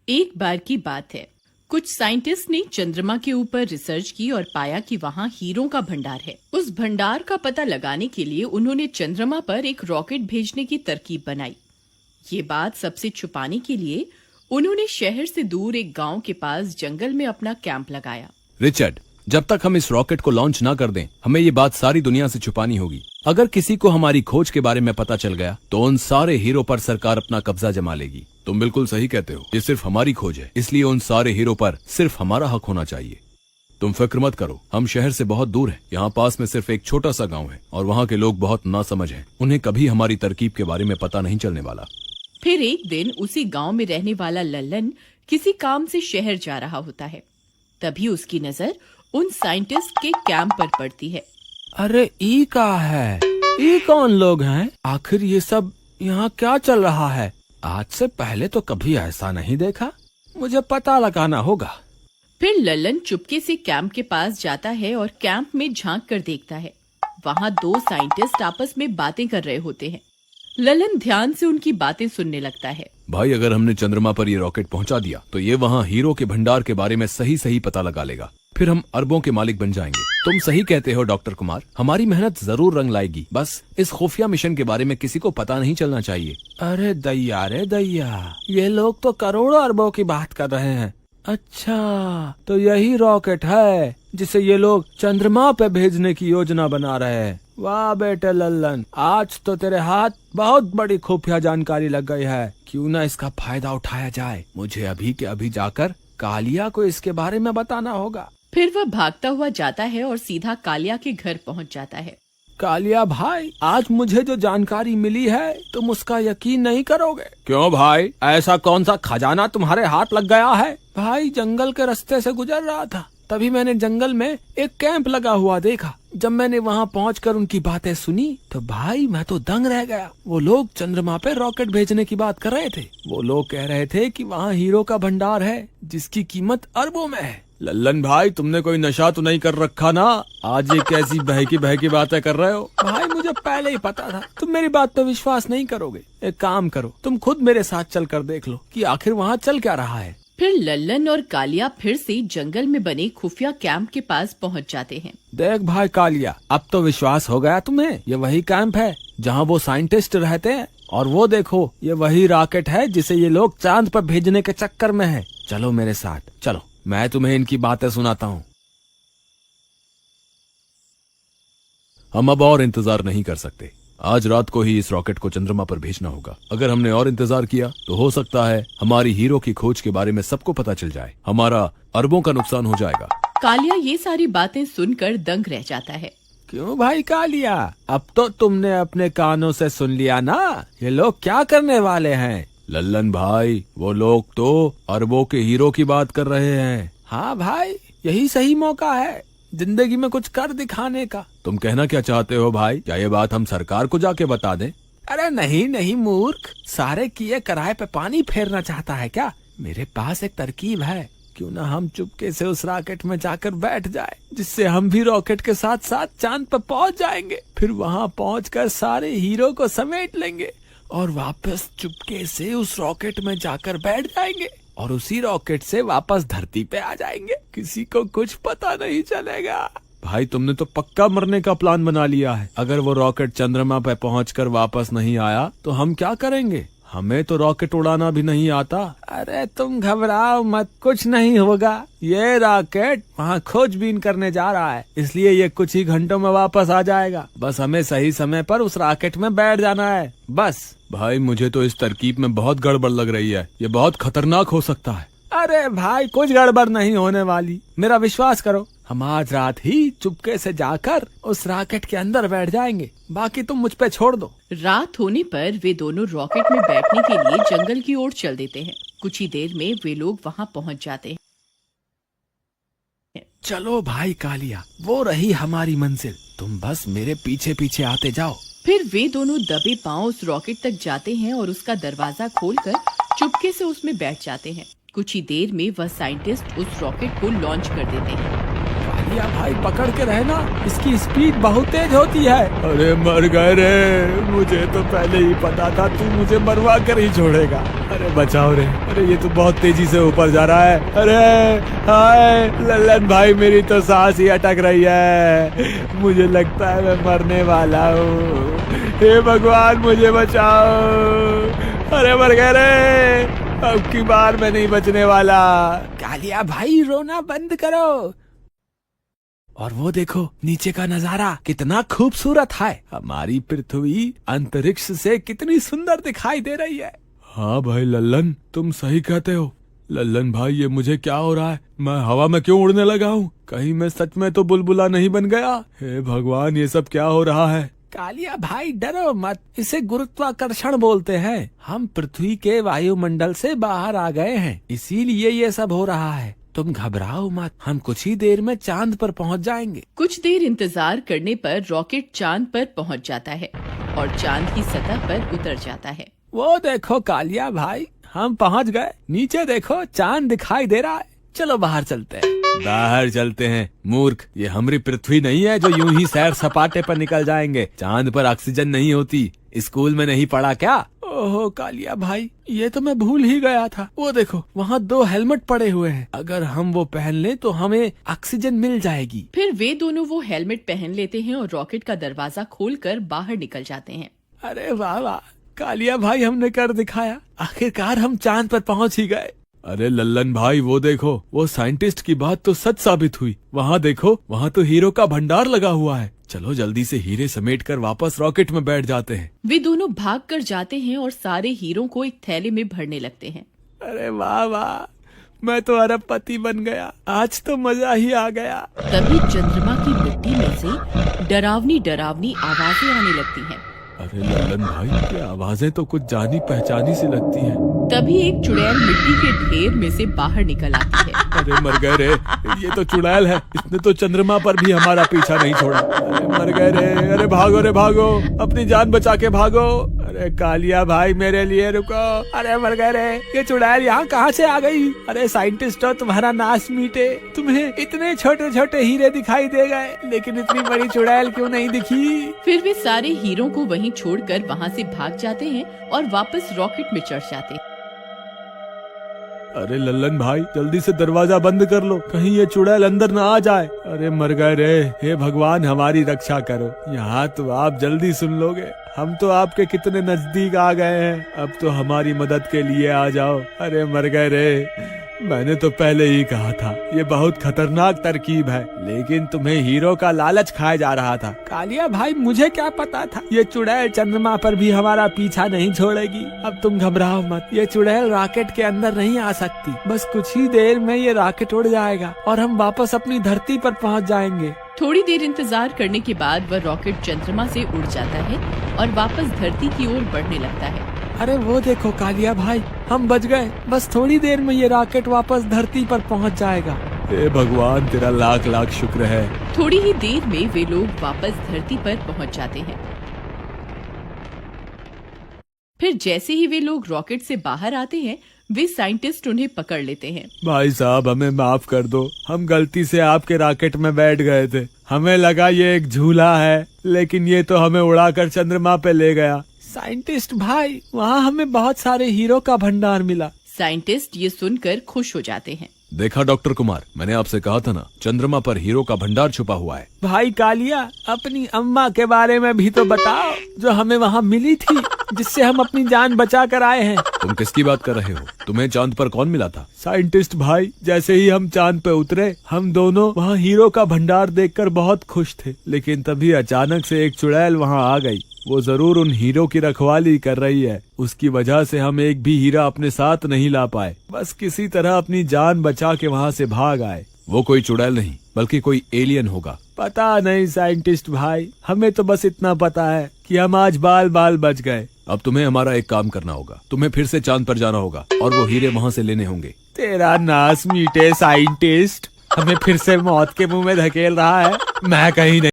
एक बार की बात है, कुछ साइंटिस्ट ने चंद्रमा के ऊपर रिसर्च की और पाया कि वहाँ हीरों का भंडार है। उस भंडार का पता लगाने के लिए उन्होंने चंद्रमा पर एक रॉकेट भेजने की तरकीब बनाई। ये बात सबसे छुपाने के लिए उन्होंने शहर से दूर एक गांव के पास जंगल में अपना कैंप लगाया। रिचर्ड, जब तक हम इस रॉकेट को लॉन्च ना कर दें, हमें ये बात सारी दुनिया से छुपानी होगी। अगर किसी को हमारी खोज के बारे में पता चल गया तो उन सारे हीरो पर सरकार अपना कब्जा जमा लेगी। तुम बिल्कुल सही कहते हो, ये सिर्फ हमारी खोज है, इसलिए उन सारे हीरो पर सिर्फ हमारा हक होना चाहिए। तुम फिक्र मत करो, हम शहर से बहुत दूर हैं। यहाँ पास में सिर्फ एक छोटा सा गाँव है और वहाँ के लोग बहुत नासमझ हैं। उन्हें कभी हमारी तरकीब के बारे में पता नहीं चलने वाला। फिर एक दिन उसी गांव में रहने वाला लल्लन किसी काम से शहर जा रहा होता है। तभी उसकी नजर उन साइंटिस्ट के कैंप पर पड़ती है। अरे ई का है, ई कौन लोग हैं? आखिर ये सब यहाँ क्या चल रहा है? आज से पहले तो कभी ऐसा नहीं देखा। मुझे पता लगाना होगा। फिर लल्लन चुपके से कैंप के पास जाता है और कैंप में झांक कर देखता है। वहाँ दो साइंटिस्ट आपस में बातें कर रहे होते हैं। लल्लन ध्यान से उनकी बातें सुनने लगता है। भाई, अगर हमने चंद्रमा पर ये रॉकेट पहुंचा दिया तो ये वहाँ हीरो के भंडार के बारे में सही सही पता लगा लेगा। फिर हम अरबों के मालिक बन जाएंगे। तुम सही कहते हो डॉक्टर कुमार, हमारी मेहनत जरूर रंग लाएगी। बस इस खुफिया मिशन के बारे में किसी को पता नहीं चलना चाहिए। अरे दैया रे दैया, ये लोग तो करोड़ों अरबों की बात कर रहे हैं। अच्छा, तो यही रॉकेट है जिसे ये लोग चंद्रमा पे भेजने की योजना बना रहे हैं। वाह बेटे लल्लन, आज तो तेरे हाथ बहुत बड़ी खुफिया जानकारी लग गई है। क्यों ना इसका फायदा उठाया जाए। मुझे अभी के अभी जाकर कालिया को इसके बारे में बताना होगा। फिर वह भागता हुआ जाता है और सीधा कालिया के घर पहुंच जाता है। कालिया भाई, आज मुझे जो जानकारी मिली है तुम उसका यकीन नहीं करोगे। क्यों भाई, ऐसा कौन सा खजाना तुम्हारे हाथ लग गया है? भाई, जंगल के रास्ते से गुजर रहा था, तभी मैंने जंगल में एक कैंप लगा हुआ देखा। जब मैंने वहाँ पहुंचकर उनकी बातें सुनी तो भाई मैं तो दंग रह गया। वो लोग चंद्रमा पे रॉकेट भेजने की बात कर रहे थे। वो लोग कह रहे थे कि वहाँ हीरो का भंडार है जिसकी कीमत अरबों में है। लल्लन भाई, तुमने कोई नशा तो नहीं कर रखा ना? आज ये कैसी बहकी बातें कर रहे हो? भाई, मुझे पहले ही पता था तुम मेरी बात पे विश्वास नहीं करोगे। एक काम करो, तुम खुद मेरे साथ चल कर देख लो कि आखिर वहाँ चल क्या रहा है। फिर लल्लन और कालिया फिर से जंगल में बने खुफिया कैंप के पास पहुंच जाते हैं। देख भाई कालिया, अब तो विश्वास हो गया तुम्हें। ये वही कैंप है जहाँ वो साइंटिस्ट रहते हैं। और वो देखो, ये वही रॉकेट है जिसे ये लोग चांद पर भेजने के चक्कर में है। चलो मेरे साथ, चलो, मैं तुम्हें इनकी बातें सुनाता हूँ। हम अब और इंतजार नहीं कर सकते। आज रात को ही इस रॉकेट को चंद्रमा पर भेजना होगा। अगर हमने और इंतजार किया तो हो सकता है हमारी हीरो की खोज के बारे में सबको पता चल जाए। हमारा अरबों का नुकसान हो जाएगा। कालिया ये सारी बातें सुनकर दंग रह जाता है। क्यों भाई कालिया, अब तो तुमने अपने कानों से सुन लिया ना, ये लोग क्या करने वाले हैं? लल्लन भाई, वो लोग तो अरबों के हीरो की बात कर रहे हैं। हाँ भाई, यही सही मौका है जिंदगी में कुछ कर दिखाने का। तुम कहना क्या चाहते हो भाई? क्या ये बात हम सरकार को जाके बता दें? अरे नहीं नहीं मूर्ख, सारे किए कराए पे पानी फेरना चाहता है क्या? मेरे पास एक तरकीब है। क्यों ना हम चुपके से उस रॉकेट में जाकर बैठ जाए, जिससे हम भी रॉकेट के साथ साथ चांद पर पहुंच जाएंगे। फिर वहां पहुंचकर सारे हीरो को समेट लेंगे और वापस चुपके से उस रॉकेट में जाकर बैठ जाएंगे और उसी रॉकेट से वापस धरती पे आ जाएंगे। किसी को कुछ पता नहीं चलेगा। भाई, तुमने तो पक्का मरने का प्लान बना लिया है। अगर वो रॉकेट चंद्रमा पे पहुंचकर वापस नहीं आया तो हम क्या करेंगे? हमें तो रॉकेट उड़ाना भी नहीं आता। अरे तुम घबराओ मत, कुछ नहीं होगा। ये रॉकेट वहाँ खोजबीन करने जा रहा है, इसलिए ये कुछ ही घंटों में वापस आ जाएगा। बस हमें सही समय पर उस रॉकेट में बैठ जाना है, बस। भाई, मुझे तो इस तरकीब में बहुत गड़बड़ लग रही है। ये बहुत खतरनाक हो सकता है। अरे भाई, कुछ गड़बड़ नहीं होने वाली, मेरा विश्वास करो। हम आज रात ही चुपके से जाकर उस रॉकेट के अंदर बैठ जाएंगे, बाकी तुम मुझ पे छोड़ दो। रात होने पर वे दोनों रॉकेट में बैठने के लिए जंगल की ओर चल देते हैं। कुछ ही देर में वे लोग वहाँ पहुँच जाते हैं। चलो भाई कालिया, वो रही हमारी मंजिल। तुम बस मेरे पीछे पीछे आते जाओ। फिर वे दोनों दबे पांव उस रॉकेट तक जाते हैं और उसका दरवाजा खोलकर चुपके से उसमें बैठ जाते हैं। कुछ ही देर में वह साइंटिस्ट उस रॉकेट को लॉन्च कर देते हैं। कालिया भाई पकड़ के रहना, इसकी स्पीड बहुत तेज होती है। अरे मर गए रे, मुझे तो पहले ही पता था तू मुझे मरवा कर ही छोड़ेगा। अरे बचाओ रे, अरे ये तो बहुत तेजी से ऊपर जा रहा है। अरे हाय लल्लन भाई, मेरी तो सांस ही अटक रही है, मुझे लगता है मैं मरने वाला हूँ। हे भगवान मुझे बचाओ। अरे मर गए रे, अब की बार मैं नहीं बचने वाला। कालिया भाई रोना बंद करो। और वो देखो नीचे का नजारा कितना खूबसूरत है। हमारी पृथ्वी अंतरिक्ष से कितनी सुंदर दिखाई दे रही है। हाँ भाई लल्लन, तुम सही कहते हो। लल्लन भाई ये मुझे क्या हो रहा है, मैं हवा में क्यों उड़ने लगा हूँ? कहीं मैं सच में तो बुलबुला नहीं बन गया? हे भगवान ये सब क्या हो रहा है? कालिया भाई डरो मत, इसे गुरुत्वाकर्षण बोलते हैं। हम पृथ्वी के वायुमंडल से बाहर आ गए हैं, इसीलिए ये सब हो रहा है। तुम घबराओ मत, हम कुछ ही देर में चांद पर पहुंच जाएंगे। कुछ देर इंतजार करने पर रॉकेट चांद पर पहुंच जाता है और चांद की सतह पर उतर जाता है। वो देखो कालिया भाई, हम पहुंच गए। नीचे देखो चांद दिखाई दे रहा है। चलो बाहर चलते हैं। बाहर चलते हैं मूर्ख, ये हमारी पृथ्वी नहीं है जो यूं ही सैर सपाटे पर निकल जाएंगे। चांद पर ऑक्सीजन नहीं होती, स्कूल में नहीं पढ़ा क्या? ओहो कालिया भाई, ये तो मैं भूल ही गया था। वो देखो वहाँ 2 हेलमेट पड़े हुए हैं, अगर हम वो पहन लें तो हमें ऑक्सीजन मिल जाएगी। फिर वे दोनों वो हेलमेट पहन लेते हैं और रॉकेट का दरवाजा खोलकर बाहर निकल जाते हैं। अरे वाह वाह कालिया भाई, हमने कर दिखाया, आखिरकार हम चांद पर पहुंच ही गए। अरे लल्लन भाई वो देखो, वो साइंटिस्ट की बात तो सच साबित हुई। वहाँ देखो, वहाँ तो हीरो का भंडार लगा हुआ है। चलो जल्दी से हीरे समेटकर वापस रॉकेट में बैठ जाते हैं। वे दोनों भाग कर जाते हैं और सारे हीरों को एक थैले में भरने लगते हैं। अरे वाह वाह, मैं तो अरबपति बन गया, आज तो मजा ही आ गया। तभी चंद्रमा की मिट्टी में से डरावनी डरावनी आवाजें आने लगती हैं। अरे लल्लन भाई, ये आवाजें तो कुछ जानी पहचानी सी लगती हैं। तभी एक चुड़ैल मिट्टी के ढेर में से बाहर निकल आती है। अरे मर गए रे, ये तो चुड़ैल है, इसने तो चंद्रमा पर भी हमारा पीछा नहीं छोड़ा। अरे मर गए रे, अरे भागो रे भागो, अपनी जान बचा के भागो। अरे कालिया भाई मेरे लिए रुको। अरे मर गए रे, ये चुड़ैल यहाँ कहाँ से आ गई? अरे साइंटिस्ट हो, तुम्हारा नाश मीटे, तुम्हें इतने छोटे छोटे हीरे दिखाई दे गए, लेकिन इतनी बड़ी चुड़ैल क्यों नहीं दिखी? फिर वे सारे हीरों को वहीं छोड़कर वहाँ से भाग जाते हैं और वापस रॉकेट में चढ़ जाते हैं। अरे लल्लन भाई जल्दी से दरवाजा बंद कर लो, कहीं ये चुड़ैल अंदर ना आ जाए। अरे मर गए रे, हे भगवान हमारी रक्षा करो। यहाँ तो आप जल्दी सुन लोगे, हम तो आपके कितने नजदीक आ गए हैं, अब तो हमारी मदद के लिए आ जाओ। अरे मर गए रे, मैंने तो पहले ही कहा था ये बहुत खतरनाक तरकीब है, लेकिन तुम्हें हीरो का लालच खाया जा रहा था। कालिया भाई मुझे क्या पता था ये चुड़ैल चंद्रमा पर भी हमारा पीछा नहीं छोड़ेगी। अब तुम घबराओ मत, ये चुड़ैल रॉकेट के अंदर नहीं आ सकती, बस कुछ ही देर में ये रॉकेट उड़ जाएगा और हम वापस अपनी धरती पर पहुंच जाएंगे। थोड़ी देर इंतजार करने के बाद वह रॉकेट चंद्रमा से उड़ जाता है और वापस धरती की ओर बढ़ने लगता है। अरे वो देखो कालिया भाई, हम बच गए, बस थोड़ी देर में ये रॉकेट वापस धरती पर पहुंच जाएगा। हे भगवान तेरा लाख लाख शुक्र है। थोड़ी ही देर में वे लोग वापस धरती पर पहुंच जाते हैं। फिर जैसे ही वे लोग रॉकेट से बाहर आते हैं, वे साइंटिस्ट उन्हें पकड़ लेते हैं। भाई साहब हमें माफ कर दो, हम गलती से आपके रॉकेट में बैठ गए थे, हमें लगा ये एक झूला है, लेकिन ये तो हमें उड़ाकर चंद्रमा पे ले गया। साइंटिस्ट भाई, वहाँ हमें बहुत सारे हीरो का भंडार मिला। साइंटिस्ट ये सुनकर खुश हो जाते हैं। देखा डॉक्टर कुमार, मैंने आपसे कहा था ना, चंद्रमा पर हीरो का भंडार छुपा हुआ है। भाई कालिया, अपनी अम्मा के बारे में भी तो बताओ, जो हमें वहाँ मिली थी, जिससे हम अपनी जान बचा कर आए हैं। तुम किसकी बात कर रहे हो? तुम्हें चांद पर कौन मिला था? साइंटिस्ट भाई, जैसे ही हम चांद पे उतरे, हम दोनों वहाँ हीरो का भंडार देखकर बहुत खुश थे, लेकिन तभी अचानक से एक चुड़ैल वहाँ आ गई। वो जरूर उन हीरो की रखवाली कर रही है, उसकी वजह से हम एक भी हीरा अपने साथ नहीं ला पाए, बस किसी तरह अपनी जान बचा के वहाँ से भाग आए। वो कोई चुड़ैल नहीं बल्कि कोई एलियन होगा। पता नहीं साइंटिस्ट भाई, हमें तो बस इतना पता है कि हम आज बाल बाल बच गए। अब तुम्हें हमारा एक काम करना होगा, तुम्हें फिर से चांद पर जाना होगा और वो हीरे वहाँ से लेने होंगे। तेरा नाश मीटे साइंटिस्ट, हमें फिर से मौत के मुंह में धकेल रहा है। मैं कहीं नहीं